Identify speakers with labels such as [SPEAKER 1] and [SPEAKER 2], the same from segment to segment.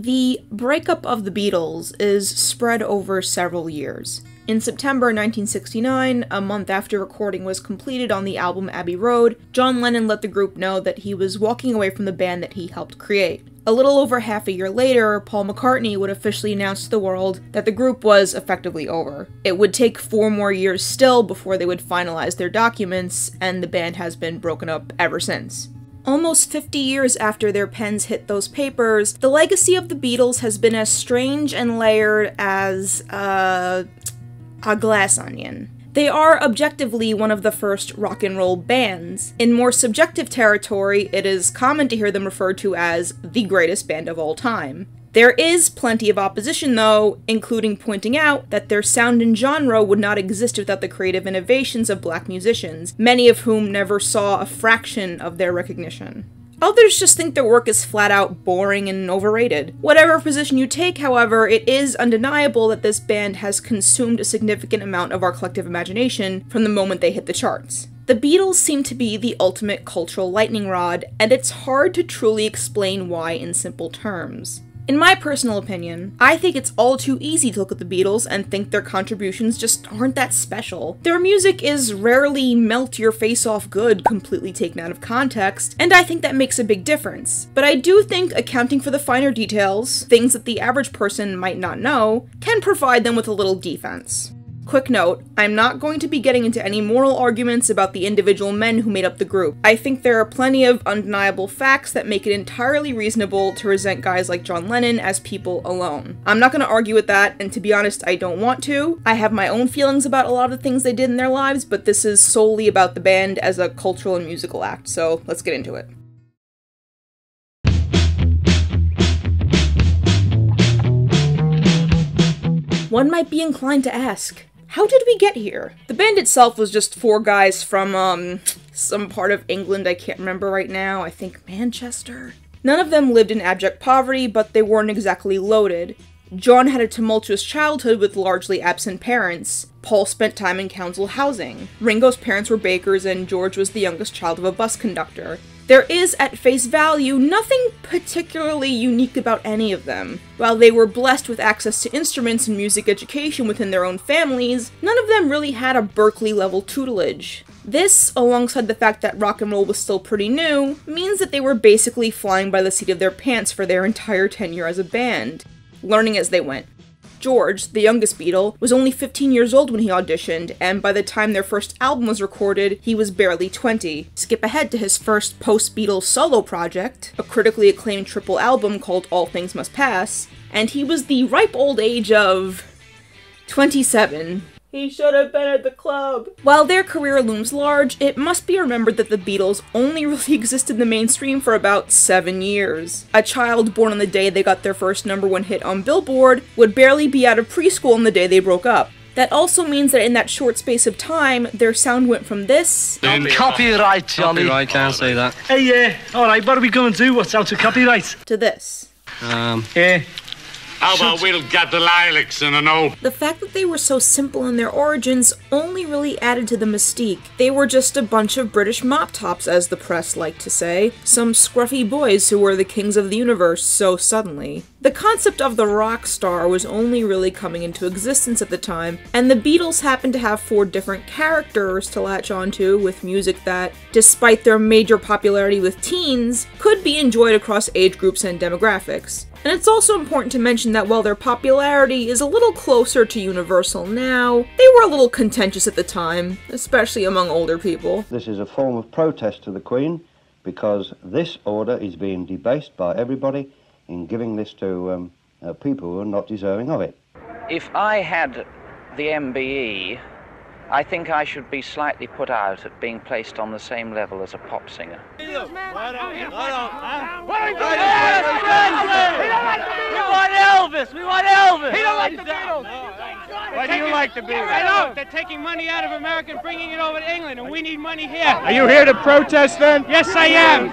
[SPEAKER 1] The breakup of the Beatles is spread over several years. In September 1969, a month after recording was completed on the album Abbey Road, John Lennon let the group know that he was walking away from the band that he helped create. A little over half a year later, Paul McCartney would officially announce to the world that the group was effectively over. It would take 4 more years still before they would finalize their documents, and the band has been broken up ever since. Almost 50 years after their pens hit those papers, the legacy of the Beatles has been as strange and layered as, a glass onion. They are objectively one of the first rock and roll bands. In more subjective territory, it is common to hear them referred to as the greatest band of all time. There is plenty of opposition, though, including pointing out that their sound and genre would not exist without the creative innovations of black musicians, many of whom never saw a fraction of their recognition. Others just think their work is flat out boring and overrated. Whatever position you take, however, it is undeniable that this band has consumed a significant amount of our collective imagination from the moment they hit the charts. The Beatles seem to be the ultimate cultural lightning rod, and it's hard to truly explain why in simple terms. In my personal opinion, I think it's all too easy to look at the Beatles and think their contributions just aren't that special. Their music is rarely melt-your-face-off good completely taken out of context, and I think that makes a big difference. But I do think accounting for the finer details, things that the average person might not know, can provide them with a little defense. Quick note, I'm not going to be getting into any moral arguments about the individual men who made up the group. I think there are plenty of undeniable facts that make it entirely reasonable to resent guys like John Lennon as people alone. I'm not going to argue with that, and to be honest, I don't want to. I have my own feelings about a lot of the things they did in their lives, but this is solely about the band as a cultural and musical act, so let's get into it. One might be inclined to ask, how did we get here? The band itself was just 4 guys from, some part of England I can't remember right now, I think Manchester? None of them lived in abject poverty, but they weren't exactly loaded. John had a tumultuous childhood with largely absent parents. Paul spent time in council housing. Ringo's parents were bakers, and George was the youngest child of a bus conductor. There is, at face value, nothing particularly unique about any of them. While they were blessed with access to instruments and music education within their own families, none of them really had a Berkeley-level tutelage. This, alongside the fact that rock and roll was still pretty new, means that they were basically flying by the seat of their pants for their entire tenure as a band, learning as they went. George, the youngest Beatle, was only 15 years old when he auditioned, and by the time their first album was recorded, he was barely 20. Skip ahead to his first post-Beatles solo project, a critically acclaimed triple album called All Things Must Pass, and he was the ripe old age of 27. He should have been at the club. While their career looms large, it must be remembered that the Beatles only really existed in the mainstream for about 7 years. A child born on the day they got their first #1 hit on Billboard would barely be out of preschool on the day they broke up. That also means that in that short space of time, their sound went from this...
[SPEAKER 2] Copyright, Johnny. Copyright, can't say that.
[SPEAKER 3] Hey, alright, what are we gonna do? What's out of copyright?
[SPEAKER 1] To this.
[SPEAKER 4] How about we'll get the lilacs in a no?
[SPEAKER 1] The fact that they were so simple in their origins only really added to the mystique. They were just a bunch of British mop-tops, as the press liked to say. Some scruffy boys who were the kings of the universe so suddenly. The concept of the rock star was only really coming into existence at the time, and the Beatles happened to have 4 different characters to latch onto with music that, despite their major popularity with teens, could be enjoyed across age groups and demographics. And it's also important to mention that while their popularity is a little closer to universal now, they were a little contentious at the time, especially among older people.
[SPEAKER 5] This is a form of protest to the Queen, because this order is being debased by everybody in giving this to people who are not deserving of it.
[SPEAKER 6] If I had the MBE, I think I should be slightly put out at being placed on the same level as a pop singer.
[SPEAKER 3] We want Elvis! We want Elvis! He don't like the Beatles! Why do you like the Beatles?
[SPEAKER 7] I know! They're taking money out of America and bringing it over to England, and we need money here.
[SPEAKER 3] Are you here to protest then?
[SPEAKER 7] Yes, I am.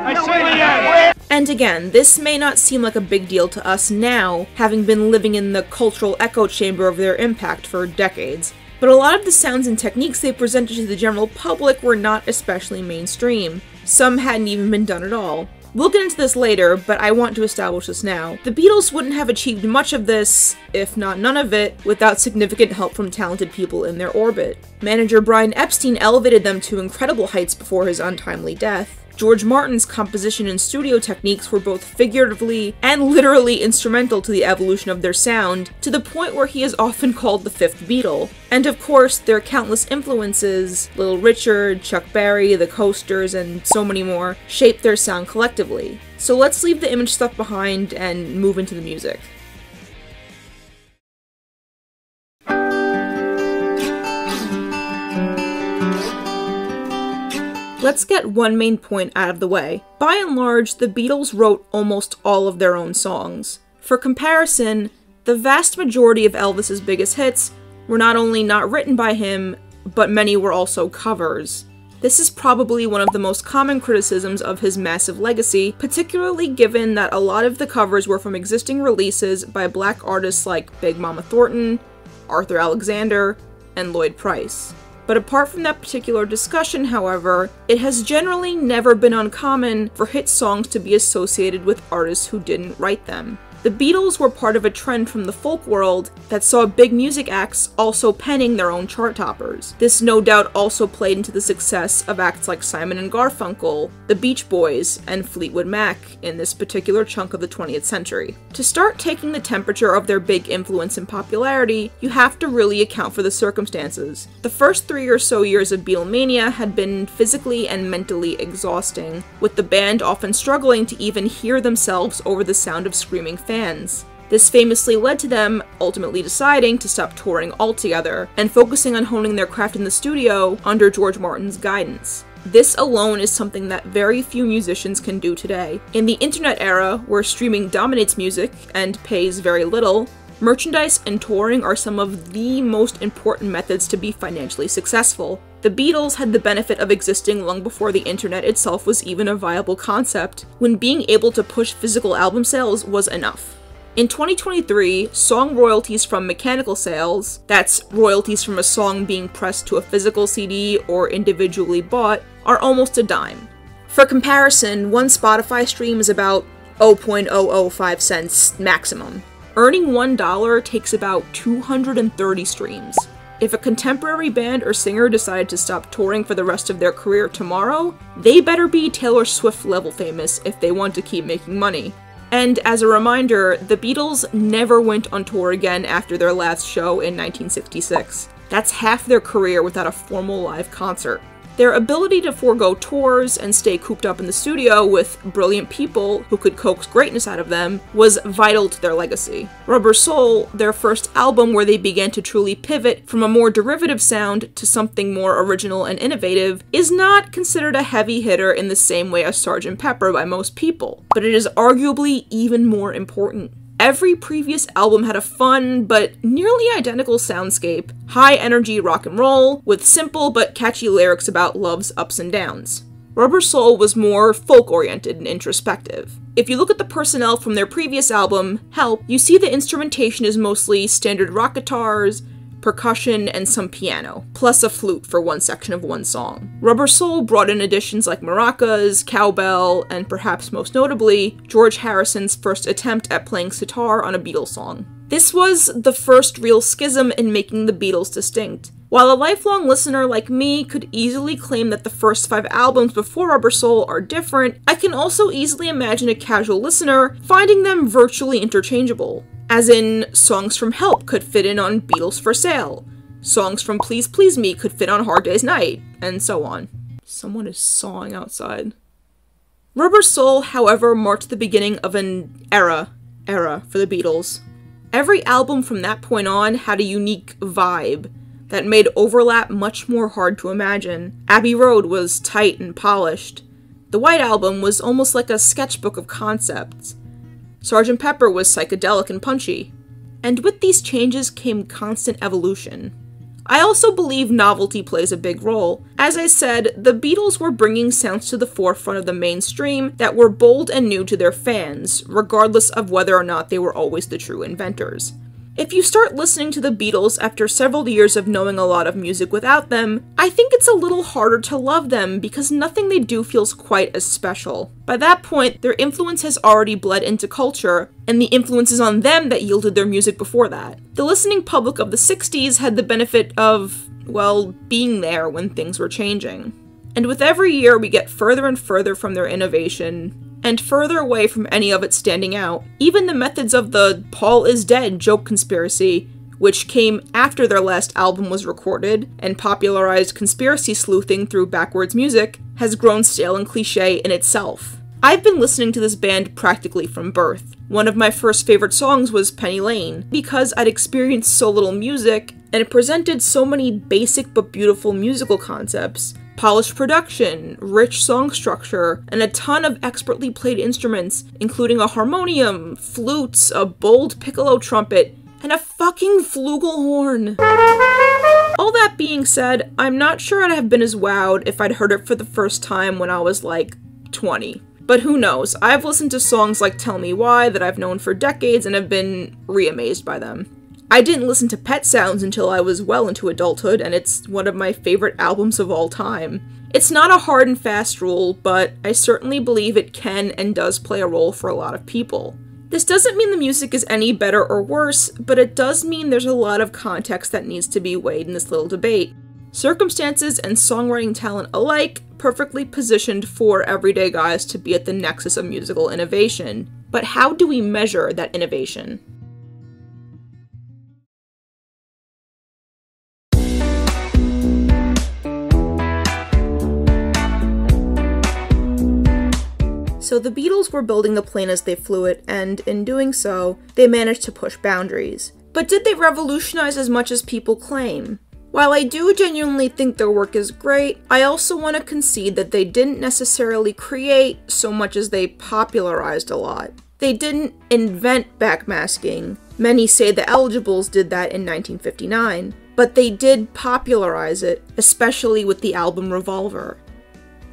[SPEAKER 7] I certainly am.
[SPEAKER 1] And again, this may not seem like a big deal to us now, having been living in the cultural echo chamber of their impact for decades. But a lot of the sounds and techniques they presented to the general public were not especially mainstream. Some hadn't even been done at all. We'll get into this later, but I want to establish this now. The Beatles wouldn't have achieved much of this, if not none of it, without significant help from talented people in their orbit. Manager Brian Epstein elevated them to incredible heights before his untimely death. George Martin's composition and studio techniques were both figuratively and literally instrumental to the evolution of their sound, to the point where he is often called the fifth Beatle. And of course, their countless influences, Little Richard, Chuck Berry, the Coasters, and so many more, shaped their sound collectively. So let's leave the image stuff behind and move into the music. Let's get one main point out of the way. By and large, the Beatles wrote almost all of their own songs. For comparison, the vast majority of Elvis's biggest hits were not only not written by him, but many were also covers. This is probably one of the most common criticisms of his massive legacy, particularly given that a lot of the covers were from existing releases by black artists like Big Mama Thornton, Arthur Alexander, and Lloyd Price. But apart from that particular discussion, however, it has generally never been uncommon for hit songs to be associated with artists who didn't write them. The Beatles were part of a trend from the folk world that saw big music acts also penning their own chart toppers. This no doubt also played into the success of acts like Simon and Garfunkel, the Beach Boys, and Fleetwood Mac in this particular chunk of the 20th century. To start taking the temperature of their big influence and popularity, you have to really account for the circumstances. The first 3 or so years of Beatlemania had been physically and mentally exhausting, with the band often struggling to even hear themselves over the sound of screaming fans. This famously led to them ultimately deciding to stop touring altogether and focusing on honing their craft in the studio under George Martin's guidance. This alone is something that very few musicians can do today. In the internet era, where streaming dominates music and pays very little, merchandise and touring are some of the most important methods to be financially successful. The Beatles had the benefit of existing long before the internet itself was even a viable concept, when being able to push physical album sales was enough. In 2023, song royalties from mechanical sales, that's royalties from a song being pressed to a physical CD or individually bought, are almost a dime. For comparison, one Spotify stream is about 0.005 cents maximum. Earning $1 takes about 230 streams. If a contemporary band or singer decided to stop touring for the rest of their career tomorrow, they better be Taylor Swift level famous if they want to keep making money. And as a reminder, the Beatles never went on tour again after their last show in 1966. That's half their career without a formal live concert. Their ability to forego tours and stay cooped up in the studio with brilliant people who could coax greatness out of them was vital to their legacy. Rubber Soul, their first album where they began to truly pivot from a more derivative sound to something more original and innovative, is not considered a heavy hitter in the same way as Sgt. Pepper by most people, but it is arguably even more important. Every previous album had a fun, but nearly identical soundscape, high-energy rock and roll, with simple but catchy lyrics about love's ups and downs. Rubber Soul was more folk-oriented and introspective. If you look at the personnel from their previous album, Help, you see the instrumentation is mostly standard rock guitars, percussion, and some piano, plus a flute for one section of one song. Rubber Soul brought in additions like maracas, cowbell, and perhaps most notably, George Harrison's first attempt at playing sitar on a Beatles song. This was the first real schism in making the Beatles distinct. While a lifelong listener like me could easily claim that the first 5 albums before Rubber Soul are different, I can also easily imagine a casual listener finding them virtually interchangeable. As in, songs from Help could fit in on Beatles for Sale, songs from Please Please Me could fit on Hard Day's Night, and so on. Someone is sawing outside. Rubber Soul, however, marked the beginning of an era for the Beatles. Every album from that point on had a unique vibe that made overlap much more hard to imagine. Abbey Road was tight and polished. The White Album was almost like a sketchbook of concepts. Sgt. Pepper was psychedelic and punchy. And with these changes came constant evolution. I also believe novelty plays a big role. As I said, the Beatles were bringing sounds to the forefront of the mainstream that were bold and new to their fans, regardless of whether or not they were always the true inventors. If you start listening to the Beatles after several years of knowing a lot of music without them, I think it's a little harder to love them because nothing they do feels quite as special. By that point, their influence has already bled into culture, and the influences on them that yielded their music before that. The listening public of the 60s had the benefit of, well, being there when things were changing. And with every year, we get further and further from their innovation, and further away from any of it standing out. Even the methods of the Paul is dead joke conspiracy, which came after their last album was recorded and popularized conspiracy sleuthing through backwards music, has grown stale and cliche in itself. I've been listening to this band practically from birth. One of my first favorite songs was Penny Lane, because I'd experienced so little music, and it presented so many basic but beautiful musical concepts. Polished production, rich song structure, and a ton of expertly played instruments, including a harmonium, flutes, a bold piccolo trumpet, and a fucking flugelhorn. All that being said, I'm not sure I'd have been as wowed if I'd heard it for the first time when I was like 20. But who knows, I've listened to songs like Tell Me Why that I've known for decades and have been re-amazed by them. I didn't listen to Pet Sounds until I was well into adulthood, and it's one of my favorite albums of all time. It's not a hard and fast rule, but I certainly believe it can and does play a role for a lot of people. This doesn't mean the music is any better or worse, but it does mean there's a lot of context that needs to be weighed in this little debate. Circumstances and songwriting talent alike perfectly positioned for everyday guys to be at the nexus of musical innovation. But how do we measure that innovation? So the Beatles were building the plane as they flew it, and in doing so, they managed to push boundaries. But did they revolutionize as much as people claim? While I do genuinely think their work is great, I also want to concede that they didn't necessarily create so much as they popularized a lot. They didn't invent backmasking. Many say the Eligibles did that in 1959, but they did popularize it, especially with the album Revolver.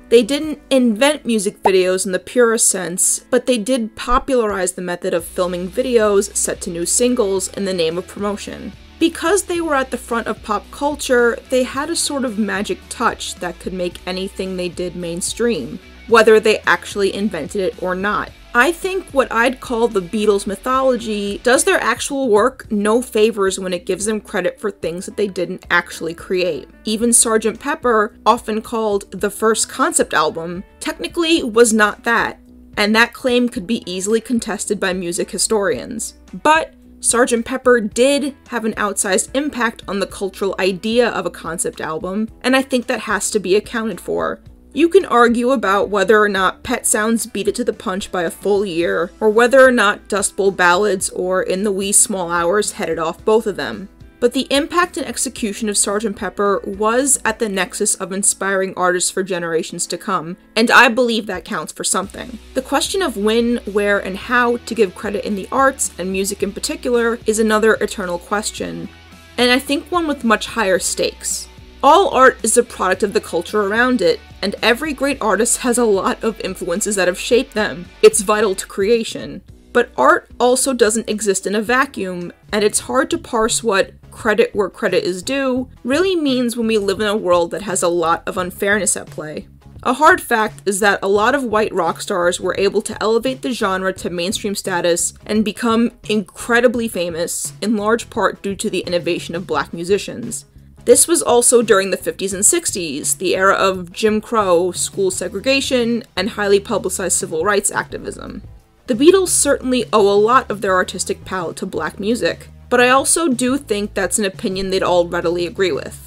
[SPEAKER 1] They didn't invent music videos in the purest sense, but they did popularize the method of filming videos set to new singles in the name of promotion. Because they were at the front of pop culture, they had a sort of magic touch that could make anything they did mainstream, whether they actually invented it or not. I think what I'd call the Beatles mythology does their actual work no favors when it gives them credit for things that they didn't actually create. Even Sgt. Pepper, often called the first concept album, technically was not that, and that claim could be easily contested by music historians. But Sgt. Pepper did have an outsized impact on the cultural idea of a concept album, and I think that has to be accounted for. You can argue about whether or not Pet Sounds beat it to the punch by a full year, or whether or not Dust Bowl Ballads or In the Wee Small Hours headed off both of them. But the impact and execution of Sgt. Pepper was at the nexus of inspiring artists for generations to come, and I believe that counts for something. The question of when, where, and how to give credit in the arts, and music in particular, is another eternal question, and I think one with much higher stakes. All art is a product of the culture around it, and every great artist has a lot of influences that have shaped them. It's vital to creation. But art also doesn't exist in a vacuum, and it's hard to parse what credit where credit is due really means when we live in a world that has a lot of unfairness at play. A hard fact is that a lot of white rock stars were able to elevate the genre to mainstream status and become incredibly famous, in large part due to the innovation of black musicians. This was also during the 50s and 60s, the era of Jim Crow, school segregation, and highly publicized civil rights activism. The Beatles certainly owe a lot of their artistic palette to black music, but I also do think that's an opinion they'd all readily agree with.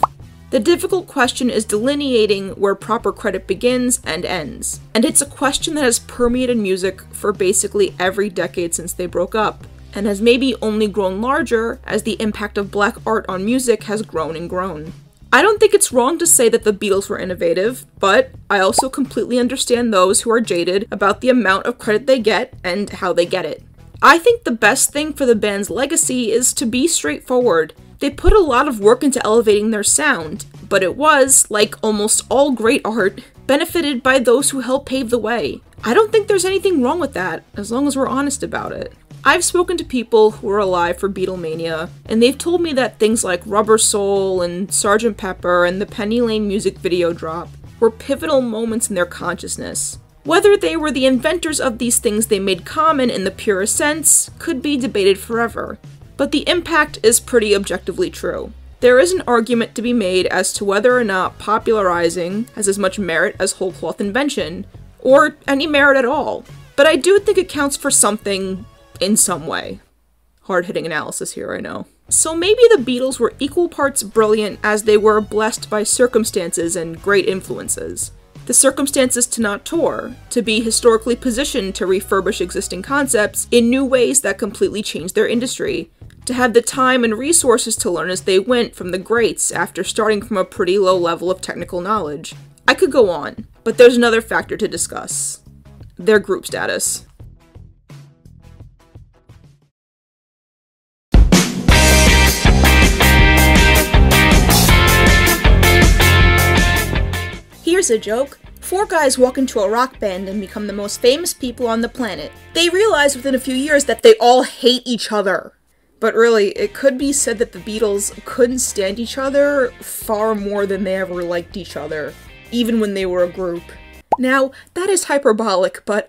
[SPEAKER 1] The difficult question is delineating where proper credit begins and ends, and it's a question that has permeated music for basically every decade since they broke up, and has maybe only grown larger as the impact of black art on music has grown and grown. I don't think it's wrong to say that the Beatles were innovative, but I also completely understand those who are jaded about the amount of credit they get and how they get it. I think the best thing for the band's legacy is to be straightforward. They put a lot of work into elevating their sound, but it was, like almost all great art, benefited by those who helped pave the way. I don't think there's anything wrong with that, as long as we're honest about it. I've spoken to people who were alive for Beatlemania, and they've told me that things like Rubber Soul and Sgt. Pepper and the Penny Lane music video drop were pivotal moments in their consciousness. Whether they were the inventors of these things they made common in the purest sense could be debated forever, but the impact is pretty objectively true. There is an argument to be made as to whether or not popularizing has as much merit as whole cloth invention, or any merit at all, but I do think it counts for something in some way. Hard-hitting analysis here, I know. So maybe the Beatles were equal parts brilliant as they were blessed by circumstances and great influences. The circumstances to not tour, to be historically positioned to refurbish existing concepts in new ways that completely changed their industry, to have the time and resources to learn as they went from the greats after starting from a pretty low level of technical knowledge. I could go on, but there's another factor to discuss. Their group status. Here's a joke. 4 guys walk into a rock band and become the most famous people on the planet. They realize within a few years that they all hate each other. But really, it could be said that the Beatles couldn't stand each other far more than they ever liked each other, even when they were a group. Now, that is hyperbolic, but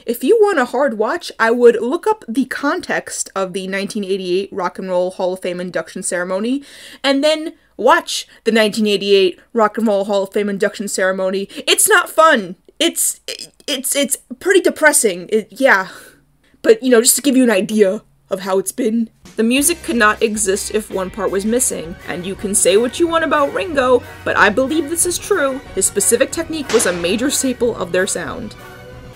[SPEAKER 1] if you want a hard watch, I would look up the context of the 1988 Rock and Roll Hall of Fame induction ceremony, and then watch the 1988 Rock and Roll Hall of Fame induction ceremony. It's not fun. It's pretty depressing. Yeah. But, you know, just to give you an idea of how it's been. The music could not exist if one part was missing, and you can say what you want about Ringo, but I believe this is true. His specific technique was a major staple of their sound.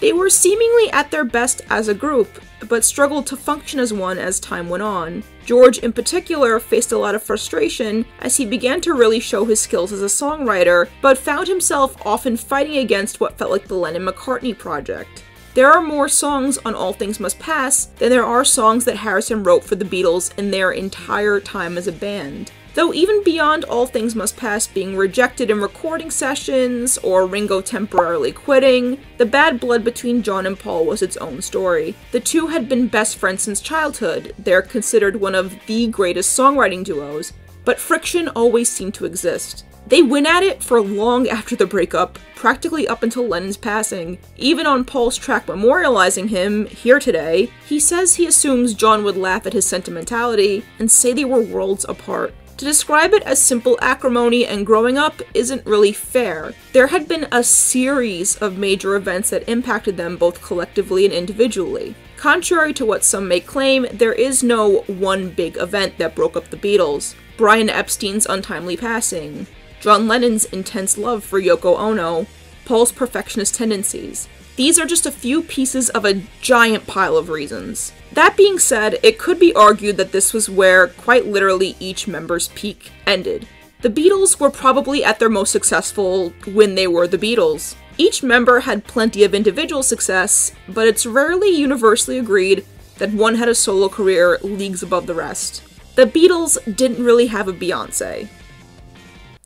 [SPEAKER 1] They were seemingly at their best as a group, but struggled to function as one as time went on. George, in particular, faced a lot of frustration as he began to really show his skills as a songwriter, but found himself often fighting against what felt like the Lennon-McCartney project. There are more songs on All Things Must Pass than there are songs that Harrison wrote for the Beatles in their entire time as a band. Though even beyond All Things Must Pass being rejected in recording sessions, or Ringo temporarily quitting, the bad blood between John and Paul was its own story. The two had been best friends since childhood. They're considered one of the greatest songwriting duos, but friction always seemed to exist. They went at it for long after the breakup, practically up until Lennon's passing. Even on Paul's track memorializing him, Here Today, he says he assumes John would laugh at his sentimentality and say they were worlds apart. To describe it as simple acrimony and growing up isn't really fair. There had been a series of major events that impacted them both collectively and individually. Contrary to what some may claim, there is no one big event that broke up the Beatles. Brian Epstein's untimely passing, John Lennon's intense love for Yoko Ono, Paul's perfectionist tendencies. These are just a few pieces of a giant pile of reasons. That being said, it could be argued that this was where, quite literally, each member's peak ended. The Beatles were probably at their most successful when they were the Beatles. Each member had plenty of individual success, but it's rarely universally agreed that one had a solo career leagues above the rest. The Beatles didn't really have a Beyoncé.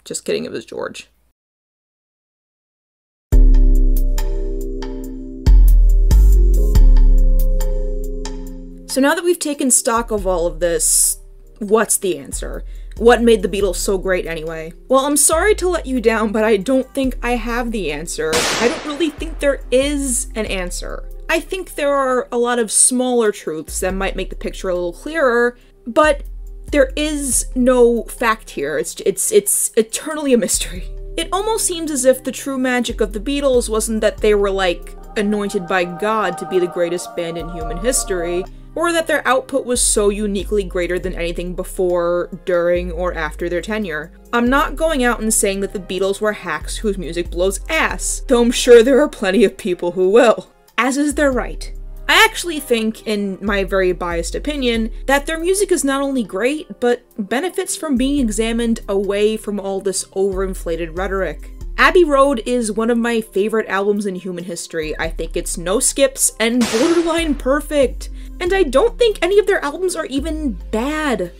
[SPEAKER 1] Just kidding, it was George. So now that we've taken stock of all of this, what's the answer? What made the Beatles so great anyway? Well, I'm sorry to let you down, but I don't think I have the answer. I don't really think there is an answer. I think there are a lot of smaller truths that might make the picture a little clearer, but there is no fact here. It's eternally a mystery. It almost seems as if the true magic of the Beatles wasn't that they were, like, anointed by God to be the greatest band in human history, or that their output was so uniquely greater than anything before, during, or after their tenure. I'm not going out and saying that the Beatles were hacks whose music blows ass, though I'm sure there are plenty of people who will. As is their right. I actually think, in my very biased opinion, that their music is not only great, but benefits from being examined away from all this overinflated rhetoric. Abbey Road is one of my favorite albums in human history. I think it's no skips and borderline perfect. And I don't think any of their albums are even bad.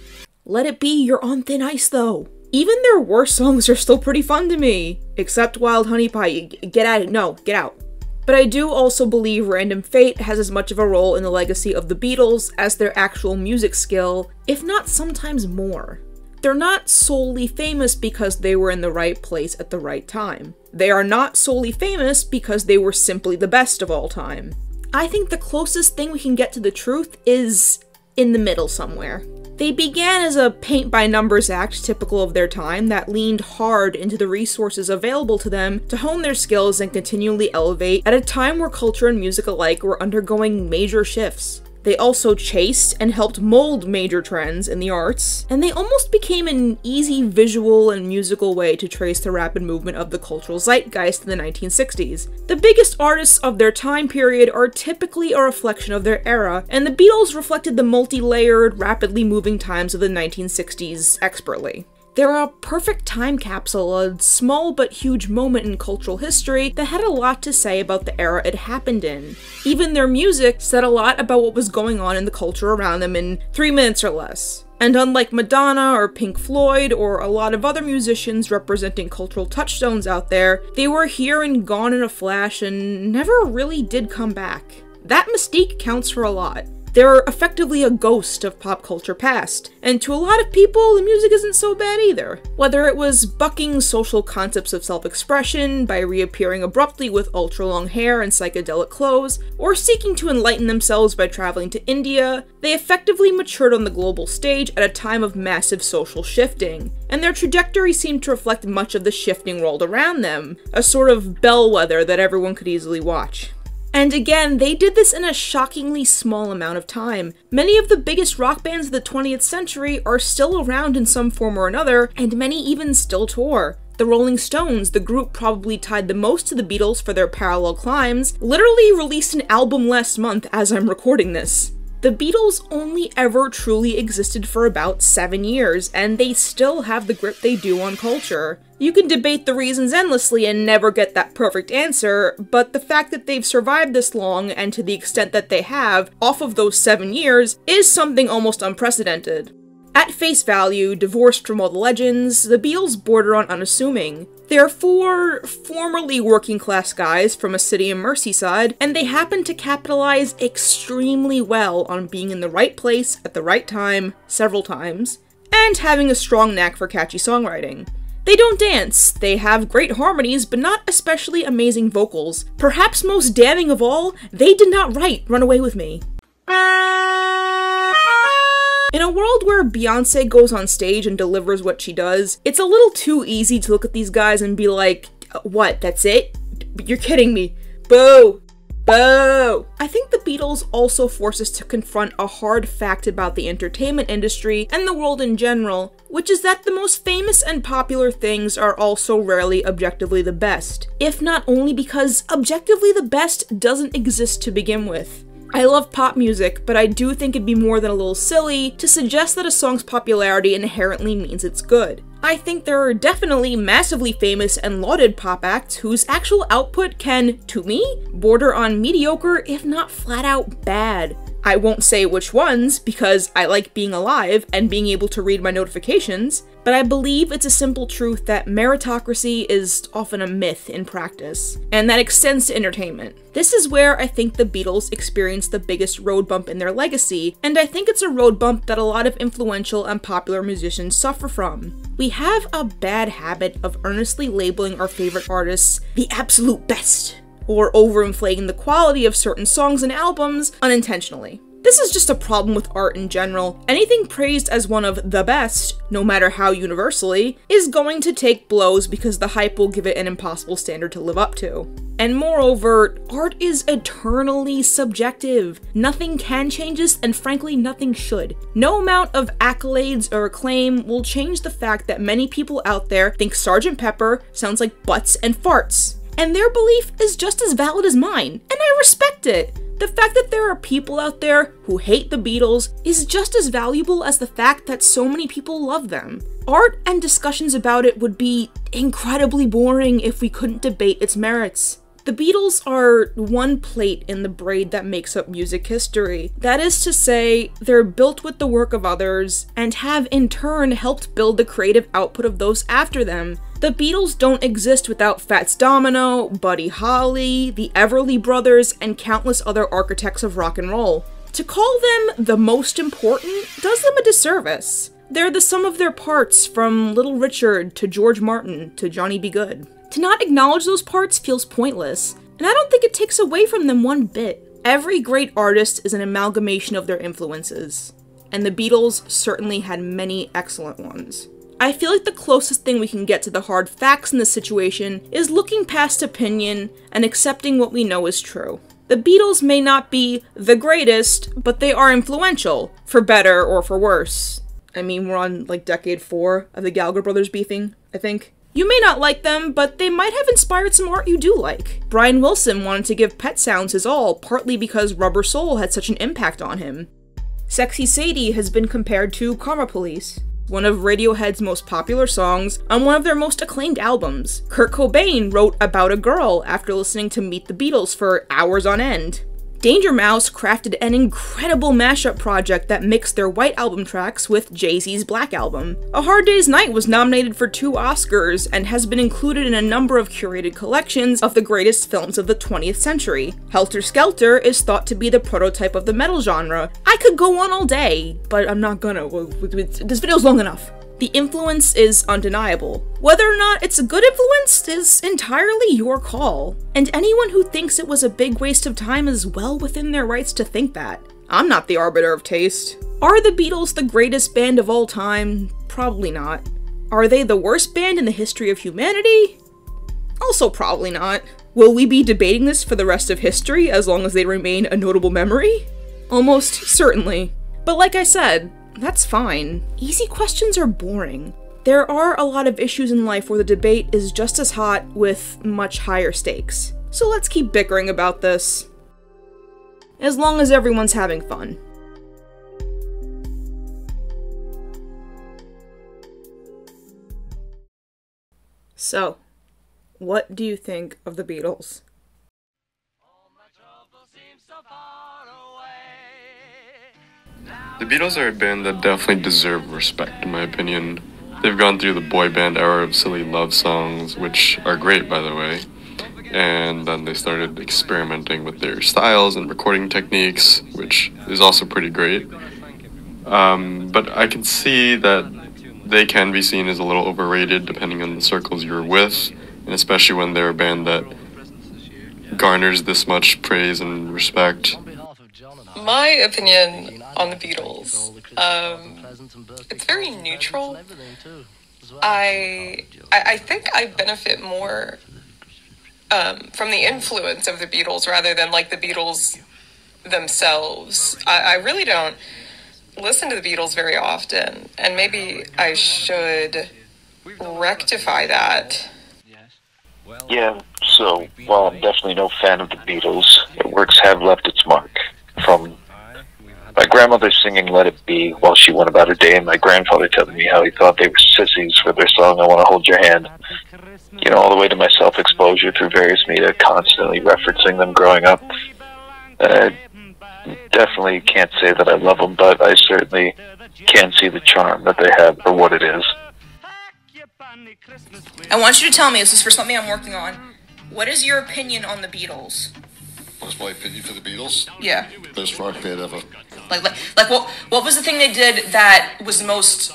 [SPEAKER 1] Let It Be, You're on Thin Ice though. Even their worst songs are still pretty fun to me. Except Wild Honey Pie. Get at it. No, get out. But I do also believe random fate has as much of a role in the legacy of the Beatles as their actual music skill, if not sometimes more. They're not solely famous because they were in the right place at the right time. They are not solely famous because they were simply the best of all time. I think the closest thing we can get to the truth is in the middle somewhere. They began as a paint-by-numbers act typical of their time that leaned hard into the resources available to them to hone their skills and continually elevate at a time where culture and music alike were undergoing major shifts. They also chased and helped mold major trends in the arts, and they almost became an easy visual and musical way to trace the rapid movement of the cultural zeitgeist in the 1960s. The biggest artists of their time period are typically a reflection of their era, and the Beatles reflected the multi-layered, rapidly moving times of the 1960s expertly. They're a perfect time capsule, a small but huge moment in cultural history that had a lot to say about the era it happened in. Even their music said a lot about what was going on in the culture around them in 3 minutes or less. And unlike Madonna or Pink Floyd or a lot of other musicians representing cultural touchstones out there, they were here and gone in a flash and never really did come back. That mystique counts for a lot. They're effectively a ghost of pop culture past, and to a lot of people, the music isn't so bad either. Whether it was bucking social concepts of self-expression by reappearing abruptly with ultra-long hair and psychedelic clothes, or seeking to enlighten themselves by traveling to India, they effectively matured on the global stage at a time of massive social shifting, and their trajectory seemed to reflect much of the shifting world around them, a sort of bellwether that everyone could easily watch. And again, they did this in a shockingly small amount of time. Many of the biggest rock bands of the 20th century are still around in some form or another, and many even still tour. The Rolling Stones, the group probably tied the most to the Beatles for their parallel climbs, literally released an album last month as I'm recording this. The Beatles only ever truly existed for about 7 years, and they still have the grip they do on culture. You can debate the reasons endlessly and never get that perfect answer, but the fact that they've survived this long, and to the extent that they have, off of those 7 years, is something almost unprecedented. At face value, divorced from all the legends, the Beatles border on unassuming. They're 4 formerly working-class guys from a city in Merseyside, and they happen to capitalize extremely well on being in the right place at the right time, several times, and having a strong knack for catchy songwriting. They don't dance, they have great harmonies, but not especially amazing vocals. Perhaps most damning of all, they did not write Run Away With Me. In a world where Beyoncé goes on stage and delivers what she does, it's a little too easy to look at these guys and be like, what, that's it? You're kidding me. Boo! Boo! I think the Beatles also force us to confront a hard fact about the entertainment industry and the world in general, which is that the most famous and popular things are also rarely objectively the best, if not only because objectively the best doesn't exist to begin with. I love pop music, but I do think it'd be more than a little silly to suggest that a song's popularity inherently means it's good. I think there are definitely massively famous and lauded pop acts whose actual output can, to me, border on mediocre, if not flat out bad. I won't say which ones, because I like being alive and being able to read my notifications, but I believe it's a simple truth that meritocracy is often a myth in practice, and that extends to entertainment. This is where I think the Beatles experienced the biggest road bump in their legacy, and I think it's a road bump that a lot of influential and popular musicians suffer from. We have a bad habit of earnestly labeling our favorite artists the absolute best, or overinflating the quality of certain songs and albums unintentionally. This is just a problem with art in general. Anything praised as one of the best, no matter how universally, is going to take blows because the hype will give it an impossible standard to live up to. And moreover, art is eternally subjective. Nothing can change this, and frankly, nothing should. No amount of accolades or acclaim will change the fact that many people out there think Sgt. Pepper sounds like butts and farts. And their belief is just as valid as mine, and I respect it. The fact that there are people out there who hate the Beatles is just as valuable as the fact that so many people love them. Art and discussions about it would be incredibly boring if we couldn't debate its merits. The Beatles are one plate in the braid that makes up music history. That is to say, they're built with the work of others, and have in turn helped build the creative output of those after them. The Beatles don't exist without Fats Domino, Buddy Holly, the Everly Brothers, and countless other architects of rock and roll. To call them the most important does them a disservice. They're the sum of their parts, from Little Richard to George Martin to Johnny B. Goode. To not acknowledge those parts feels pointless, and I don't think it takes away from them one bit. Every great artist is an amalgamation of their influences, and the Beatles certainly had many excellent ones. I feel like the closest thing we can get to the hard facts in this situation is looking past opinion and accepting what we know is true. The Beatles may not be the greatest, but they are influential, for better or for worse. I mean, we're on, like, decade 4 of the Gallagher brothers beefing, I think. You may not like them, but they might have inspired some art you do like. Brian Wilson wanted to give Pet Sounds his all, partly because Rubber Soul had such an impact on him. Sexy Sadie has been compared to Karma Police, one of Radiohead's most popular songs on one of their most acclaimed albums. Kurt Cobain wrote About a Girl after listening to Meet the Beatles for hours on end. Danger Mouse crafted an incredible mashup project that mixed their White Album tracks with Jay-Z's Black Album. A Hard Day's Night was nominated for 2 Oscars and has been included in a number of curated collections of the greatest films of the 20th century. Helter Skelter is thought to be the prototype of the metal genre. I could go on all day, but I'm not gonna. This video's long enough. The influence is undeniable. Whether or not it's a good influence is entirely your call. And anyone who thinks it was a big waste of time is well within their rights to think that. I'm not the arbiter of taste. Are the Beatles the greatest band of all time? Probably not. Are they the worst band in the history of humanity? Also probably not. Will we be debating this for the rest of history as long as they remain a notable memory? Almost certainly. But like I said, that's fine. Easy questions are boring. There are a lot of issues in life where the debate is just as hot with much higher stakes. So let's keep bickering about this. As long as everyone's having fun. So, what do you think of the Beatles?
[SPEAKER 8] The Beatles are a band that definitely deserve respect, in my opinion. They've gone through the boy band era of silly love songs, which are great, by the way. And then they started experimenting with their styles and recording techniques, which is also pretty great. But I can see that they can be seen as a little overrated depending on the circles you're with, and especially when they're a band that garners this much praise and respect.
[SPEAKER 9] My opinion on the Beatles, it's very neutral. I think I benefit more from the influence of the Beatles rather than like the Beatles themselves. I really don't listen to the Beatles very often, and maybe I should rectify that.
[SPEAKER 10] Yeah, so while I'm definitely no fan of the Beatles, their works have left its mark. From my grandmother singing Let It Be while she went about her day, and my grandfather telling me how he thought they were sissies for their song I Want to Hold Your Hand. You know, all the way to my self-exposure through various media, constantly referencing them growing up. Definitely can't say that I love them, but I certainly can see the charm that they have for what it is.
[SPEAKER 1] I want you to tell me, this is for something I'm working on, what is your opinion on the Beatles?
[SPEAKER 11] What's my opinion for the Beatles?
[SPEAKER 1] Yeah.
[SPEAKER 11] Best rock band ever.
[SPEAKER 1] Like what was the thing they did that was most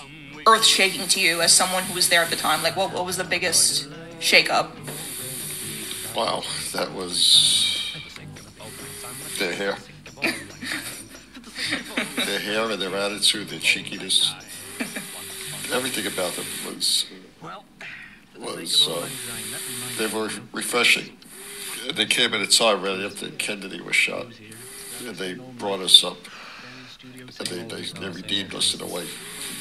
[SPEAKER 1] earth-shaking to you as someone who was there at the time? Like, what was the biggest shake-up?
[SPEAKER 11] Wow, that was their hair. Their hair and their attitude, their cheekiness. Everything about them was they were refreshing. They came at a time right after Kennedy was shot, and they brought us up, and they redeemed us in a way.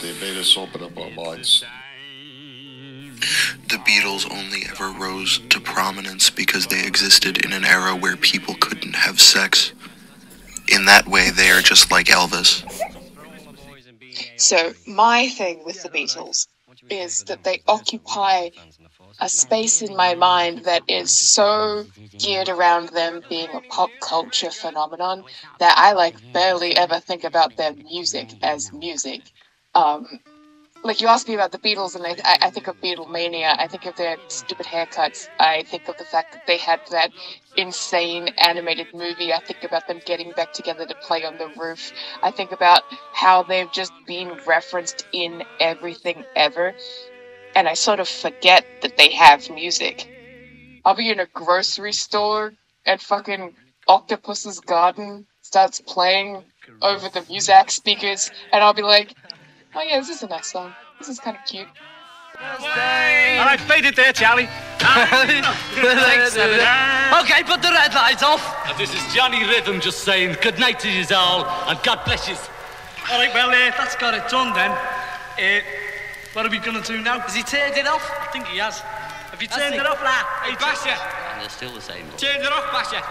[SPEAKER 11] They made us open up our minds.
[SPEAKER 12] The Beatles only ever rose to prominence because they existed in an era where people couldn't have sex. In that way, they are just like Elvis.
[SPEAKER 13] So, my thing with the Beatles is that they occupy a space in my mind that is so geared around them being a pop culture phenomenon that I barely ever think about their music as music. like, you asked me about the Beatles, and I think of Beatlemania. I think of their stupid haircuts. I think of the fact that they had that insane animated movie. I think about them getting back together to play on the roof. I think about how they've just been referenced in everything ever. And I sort of forget that they have music. I'll be in a grocery store and fucking Octopus's Garden starts playing over the Muzak speakers, and I'll be like, oh yeah, this is a nice song. This is kind of cute.
[SPEAKER 3] All right, fade it there, Charlie. Thanks,
[SPEAKER 2] Okay, put the red lights off.
[SPEAKER 3] This is Johnny Rhythm just saying good night to you all, and God bless you. All right, well, that's got it done then. What are we going to do now?
[SPEAKER 2] Has he turned it off?
[SPEAKER 3] I think he has. Have you turned it off, lad? Hey, Basher.
[SPEAKER 2] And they're still the same.
[SPEAKER 3] Turned it off, Basher.